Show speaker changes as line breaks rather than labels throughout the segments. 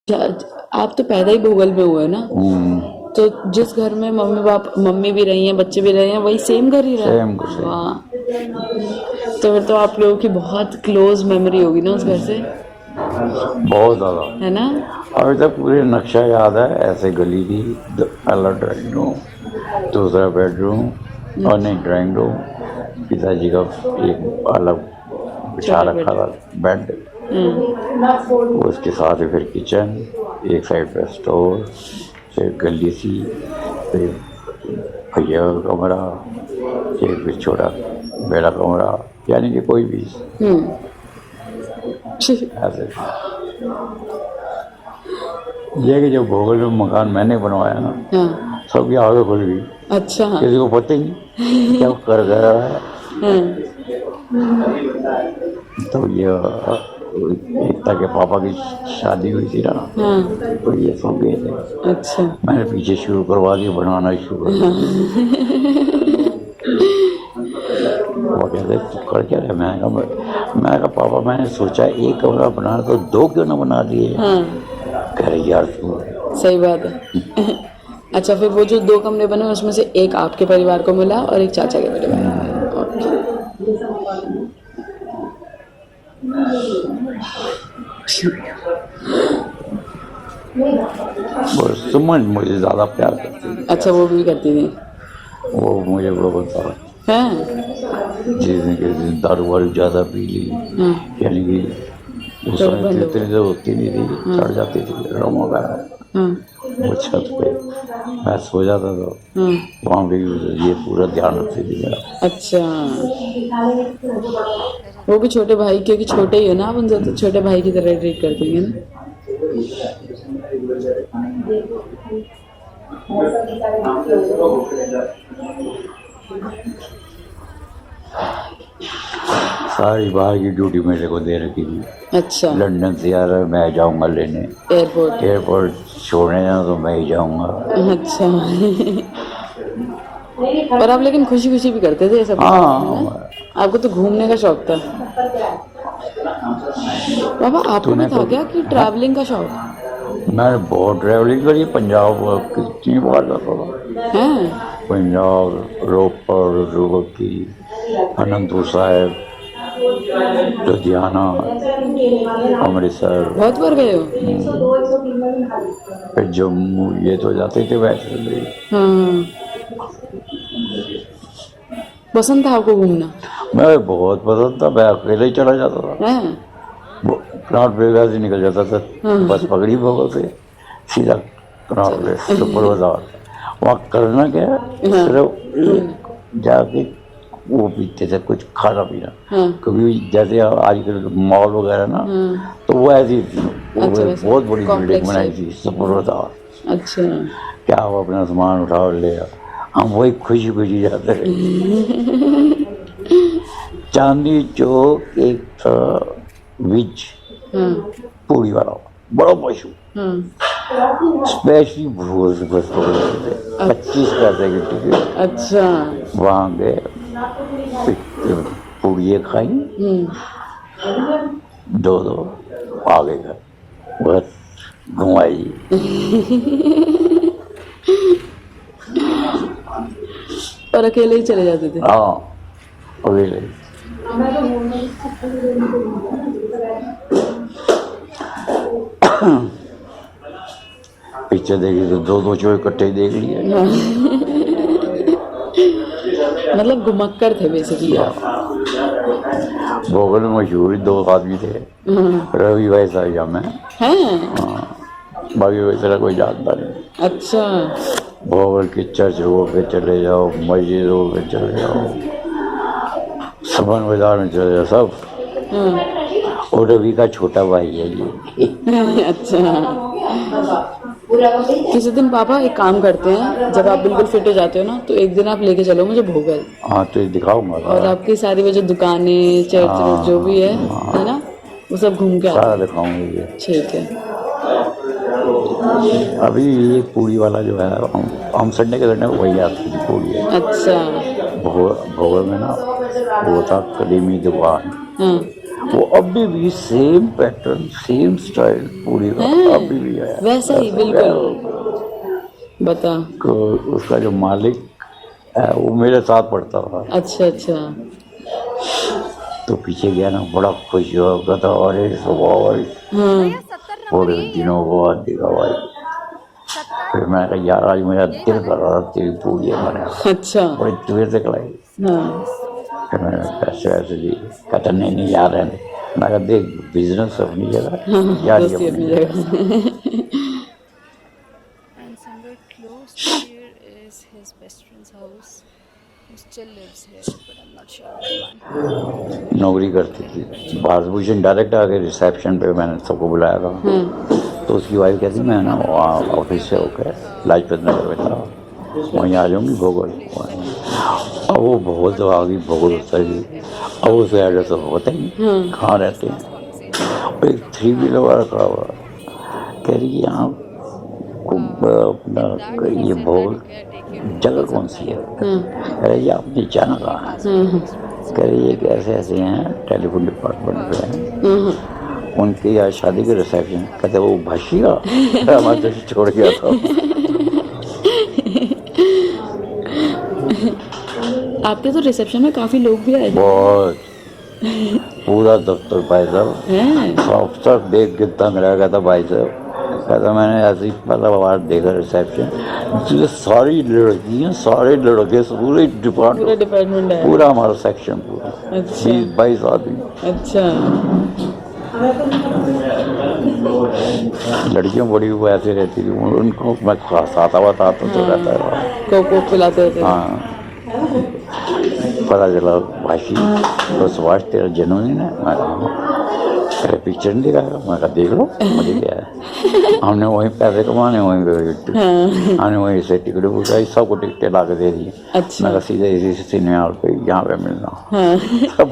आप तो पैदा ही भोगल में हुए ना, तो जिस घर में मम्मी भी रही हैं, बच्चे भी रहे हैं, वही सेम घर ही रहा है।
सेम कुछ
वाह, तो फिर तो आप लोगों की बहुत क्लोज मेमोरी होगी ना उस घर से,
बहुत ज़्यादा
है ना?
अभी तक पूरे नक्शा याद है। ऐसे गली थी, पहला ड्राइंग रूम, दूसरा बेडरूम और नहीं ड्राइंग रूम, पिताजी का एक अलग बिछा रखा था बेड, उसके साथ ही फिर किचन, एक साइड पे स्टोर, फिर गली सी, फिर भैया का कमरा, फिर छोटा मेरा कमरा, यानी कि कोई भी ऐसे। ये कि जब भोगल में मकान मैंने बनवाया ना,
हाँ,
सबकी आगे खुल गई,
अच्छा, हाँ,
किसी को पता ही नहीं क्या कर गया है। तो ये एकता के पापा की शादी हुई थी ना,
हाँ,
तो ये सब गए थे,
अच्छा,
मैंने पीछे शुरू करवा दिया, बनाना शुरू कर दिया। वो कहते तू कर क्या रहे? मैं कहा पापा मैंने सोचा एक कमरा बना तो दो क्यों ना बना दिए।
हाँ,
कह रहे यार तू
सही बात है। अच्छा, फिर वो जो 2 कमरे बने उसमें से एक आपके परिवार को मिला और एक चाचा के परिवार को।
वो सुमन मुझे ज़्यादा प्यार करती थी।
अच्छा, वो भी करती थी।
वो मुझे बड़ा बताओ
हैं?
जिसने के दिन दारू वारू ज़्यादा पी ली, यानी कि उस समय इतनी तो होती नहीं थी, चढ़ जाती थी रम वगैरह। वो छत पे मैं सो जाता था, वहाँ भी ये पूरा ध्यान रखती थी मेरा।
अच्छा, वो भी छोटे भाई, क्योंकि छोटे ही है ना आप उनसे, तो छोटे भाई की तरह ट्रीट करती है ना।
सारी बाहर की ड्यूटी मेरे को दे रखी थी।
अच्छा,
लंदन से आ रहा है मैं जाऊँगा लेने, एयरपोर्ट छोड़ने जाना तो मैं ही जाऊँगा।
अच्छा। पर आप लेकिन खुशी खुशी भी करते थे ये सब, है ना? आपको तो घूमने का शौक था। बाबा, आपको भी था क्या कि ट्रैवलिंग का शौक?
मैंने बहुत ट्रैवलिंग करी, पंजाब कितनी बार जाता था।
हैं?
पंजाब, रोपड़, रुड़की, अनंतपुर साहिब, लुधियाना, अमृतसर,
बहुत बार गए हो?
फिर जम्मू, ये तो जाते थे वैसे भी।
हाँ, पसंद था आपको घूमना?
मैं बहुत पसंद था, मैं अकेले ही चला जाता था।
हैं?
कनॉट प्लेस से निकल जाता था, बस पकड़ी भोगल से सीधा कनॉट प्लेस सुपर बाजार। वहाँ करना क्या है, सिर्फ जाके वो पीते थे कुछ खाना पीना, क्योंकि जैसे आजकल मॉल वगैरह ना, तो वो ऐसी थी, वो बहुत बड़ी बिल्डिंग बनाई थी सुपर बाजार।
अच्छा,
क्या वो अपना सामान उठाओ ले आओ, हम वही खुशी खुशी जाते रहे। चांदनी चौक एक था विज पूरी वाला, बड़ा मशहूर, स्पेशली भूल से बस पकड़ते थे, 25 पैसे की टिकट।
अच्छा,
वहाँ गए, पूड़ियाँ खाई, दो आ गए घर, बस घुमाई।
और अकेले ही चले जाते थे?
हाँ, अकेले। पिक्चर देखी तो दो शो इकट्ठे देख लिए।
मतलब घुमक्कर थे बेसिकली आप।
भोगल में मशहूर 2 आदमी थे, रवि भाई साहब या मैं। हाँ, बाकी वैसा कोई जानता नहीं।
अच्छा,
भोगल की चर्च रोड पे चले जाओ, मस्जिद रोड पे चले जाओ, सामान बाजार में चले जाओ, सब। और रवि का छोटा भाई है ये।
अच्छा। किसी दिन पापा एक काम करते हैं, जब आप बिल्कुल फिट हो जाते हो ना, तो एक दिन आप लेके चलो मुझे भोगल।
हाँ, तो ये दिखाऊंगा,
और आपकी सारी वो जो दुकानें, चर्च जो भी है ना, वो सब घूम के
सारा दिखाऊंगा।
ठीक है।
अभी ये पूरी वाला जो है, हम संडे के संडे वही आती थी पूरी है।
अच्छा,
भोगल में ना वो था कदीमी दुकान, वो अभी भी सेम पैटर्न सेम स्टाइल पूरी का
हैं?
अभी भी है
वैसा ही बिल्कुल। बता।
तो उसका जो मालिक है वो मेरे साथ पढ़ता था,
अच्छा अच्छा।
तो पीछे गया ना बड़ा खुश हुआ, कहता अरे स्वभाव
हाँ
थोड़े दिनों बाद देखा भाई। फिर मैं कहा यार आज मेरा दिल कर रहा था तेरी पूरी बनाने का,
अच्छा।
बड़ी देर तक लाई।
हाँ
फिर मैंने पैसे वैसे दिए, कहता नहीं नहीं यार रहने। मैं कहा देख बिजनेस अपनी जगह यार
दोस्ती अपनी जगह।
And somewhere close to here is his best friend's house, who still lives here, but I'm not sure which one.
नौकरी करती थी भारतभूषण डायरेक्ट आके रिसेप्शन पे मैंने सबको बुलाया था। तो उसकी वाइफ कहती मैं ना वहाँ ऑफिस से होकर लाजपत नगर में था, वहीं आ जाऊँगी भोगल। अब वो बहुत आ गई भोगल उतर गई, अब उसका एड्रेस तो होता ही नहीं कहाँ रहते हैं। और एक 3 व्हीलर वाला खड़ा हुआ, कह रही यहाँ अपना ये भोगल जगह कौन सी है? कह रही आपने जाना कहाँ है? कह रही है कि ऐसे ऐसे हैं टेलीफोन डिपार्टमेंट पे हैं, उनकी आज शादी के रिसेप्शन। कहते वो भाषी का हमारे तो छोड़ गया था।
आपके तो रिसेप्शन में काफी लोग भी आए थे।
बहुत पूरा दफ्तर भाई साहब
हैं?
सब सब देख के तंग रह गया था भाई साहब। कहता मैंने ऐसी पहला बार देखा रिसेप्शन, जिसमें सारी लड़कियाँ सारे लड़के पूरे
पूरा
डिपार्टमेंट
डिपार्टमेंट है।
पूरा हमारा सेक्शन पूरा
अच्छा।
20-22 आदमी।
अच्छा।
लड़कियाँ बड़ी वो ऐसे रहती थी, उनको मैं खाता आता तो रहता था।
कोक पिलाते थे।
हाँ पता चला भाषी तो सुभाष तेरा जन्मदिन है? मैं कहा अरे पिक्चर नहीं दिखाएगा? मैं कहा देख लो मुझे क्या है। हमने वहीं पैसे कमाने वहीं पे हमने वहीं से टिकट बुक कराई, सबको टिकटें ला के दे दी।
अच्छा।
मैं कहा सीधे इसी सिनेमा हॉल पे यहाँ पे मिलना। सब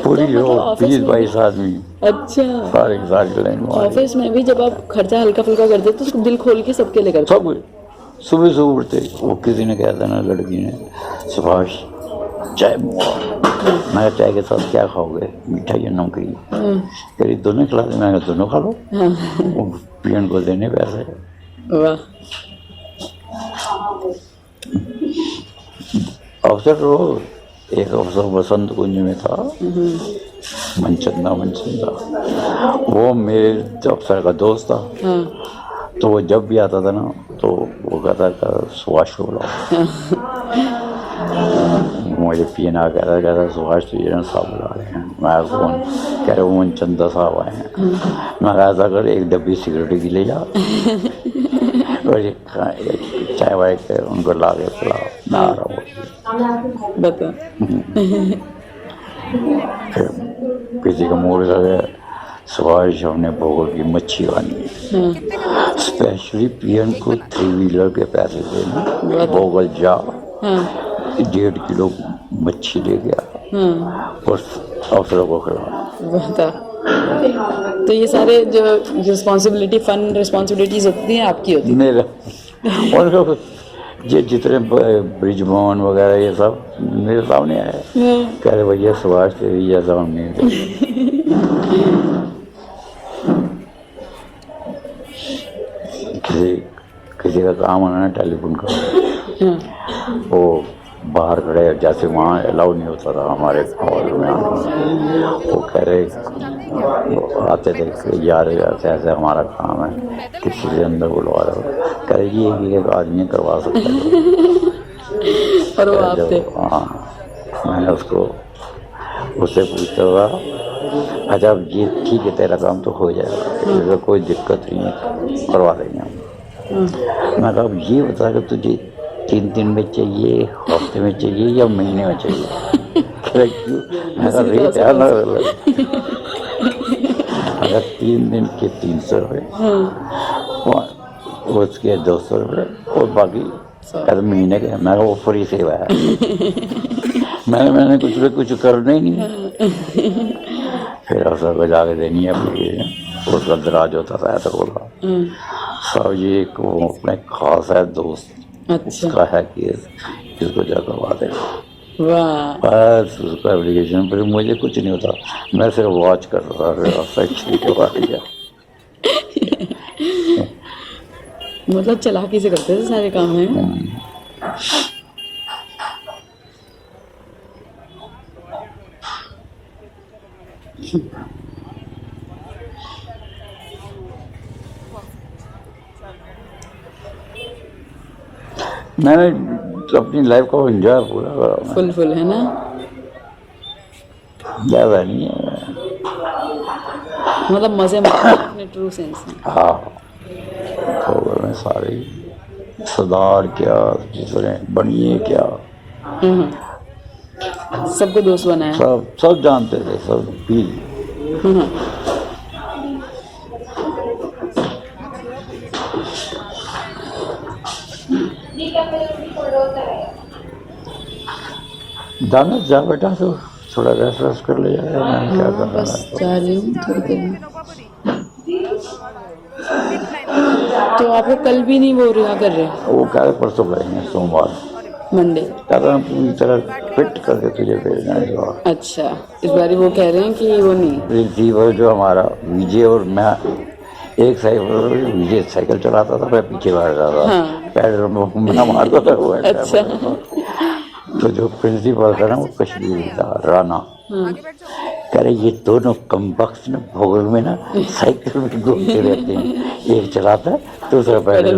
पूरी जो 20-22 आदमी
अच्छा।
सारे सारी लाइन में
ऑफिस में भी जब आप खर्चा हल्का फुल्का करते तो उसको दिल खोल के सबके लिए करते।
सब सुबह सुबह उठते। वो किसी ने कहा था ना लड़की ने सुभाष चाय मंगवाओ। मैं चाय के साथ क्या खाओगे? मिठाई या नमकीन? कह दोनों खिला दे। मैं दोनों खा लो। वो पियन को देने पैसे।
वाह।
अवसर रोज एक अवसर बसंत कुंज में था, मनचंदा वो मेरे अफसर का दोस्त था। तो वो जब भी आता था ना तो वो कहता था सुभाष को बुलाओ। मुझे पीना कहता सुभाष तुझे साहब बुला रहे हैं। मैं कौन? कह रहे वो मनचंदा साहब आए हैं। मैं कहता कर एक डब्बी सिगरेट की ले जा और एक चाय वाय के उनको ला के पिलाओ। मैं आ रहा हूँ
बता।
फिर किसी का मूड कर गया, सुभाष हमने भोगल की मच्छी खानी है। स्पेशली पीएन को 3 व्हीलर के पैसे देने भोगल जा 1.5 किलो मच्छी ले गया और अफसरों को खिलाना।
बता। तो ये सारे जो रिस्पॉन्सिबिलिटी फन रिस्पॉन्सिबिलिटीज होती हैं आपकी होती
मेरा और ये जितने ब्रिजमोहन वगैरह ये सब मेरे सामने आए। कह रहे भैया सुभाष तेरी जैसा हम नहीं किसी का काम होना है टेलीफोन का, वो बाहर खड़े जैसे वहाँ अलाउ नहीं होता था हमारे हॉल में आना। वो कह रहे आते थे कि यार ऐसे ऐसे हमारा काम है, किसी से अंदर बुलवा रहे हो। कह रहे ये एक आदमी करवा सकता है।
और वो आप थे?
हाँ मैंने उससे पूछता हुआ अच्छा ये ठीक है तेरा काम तो हो जाएगा, कोई दिक्कत नहीं है करवा देंगे हम। मैं कहा ये बता कि तुझे 3 में चाहिए, हफ्ते में चाहिए या महीने में चाहिए? मैं कहा रेट है अलग। अगर 3 दिन के 300 रुपये, उसके 200 रुपये और बाकी कल महीने के। मैं वो फ्री सेवा है। मैंने कुछ करना ही नहीं। फिर अवसर को जाके देनी है अपनी। उसका दराज होता था ऐसा बोला सब ये वो अपने खास है दोस्त।
अच्छा।
उसका है कि इसको जा करवा देगा।
वाह,
बस उसका एप्लीकेशन पर मुझे कुछ नहीं होता, मैं सिर्फ वॉच कर रहा था फैक्ट्री के बारे में।
मतलब चालाकी से करते थे सारे काम हैं।
मैंने अपनी लाइफ को एंजॉय पूरा करा,
फुल फुल है ना।
ज़्यादा नहीं है।
मतलब मजे मारते हैं अपने ट्रू सेंस में।
हाँ, खबर में सारे सरदार क्या, दूसरे बनिए क्या,
सबको दोस्त बनाया।
सब जानते थे, सब भी। जाना जा बेटा, तो थोड़ा रेस्ट वेस्ट कर ले जाएगा, मैंने क्या करना
बस
है।
जा रही हूँ थोड़ी देर में। तो आप लोग कल भी नहीं वो रिहा कर रहे?
वो कह रहे परसों करेंगे, सोमवार।
मंडे।
कह रहे हैं पूरी तरह फिट करके तुझे भेजना है। और
अच्छा, इस बार वो कह रहे हैं कि वो नहीं।
रिसीवर जो हमारा विजय और मैं, एक साइकिल विजय साइकिल चलाता था, मैं पीछे बैठ रहा था।
हाँ।
पैडल में मारता था वो।
अच्छा।
तो जो प्रिंसिपल था ना, वो कश्मीरी था, राना। कह रहे ये दोनों कमबख्त ना भोगल में ना साइकिल में घूमते रहते हैं, एक चलाता है दूसरा पैडल।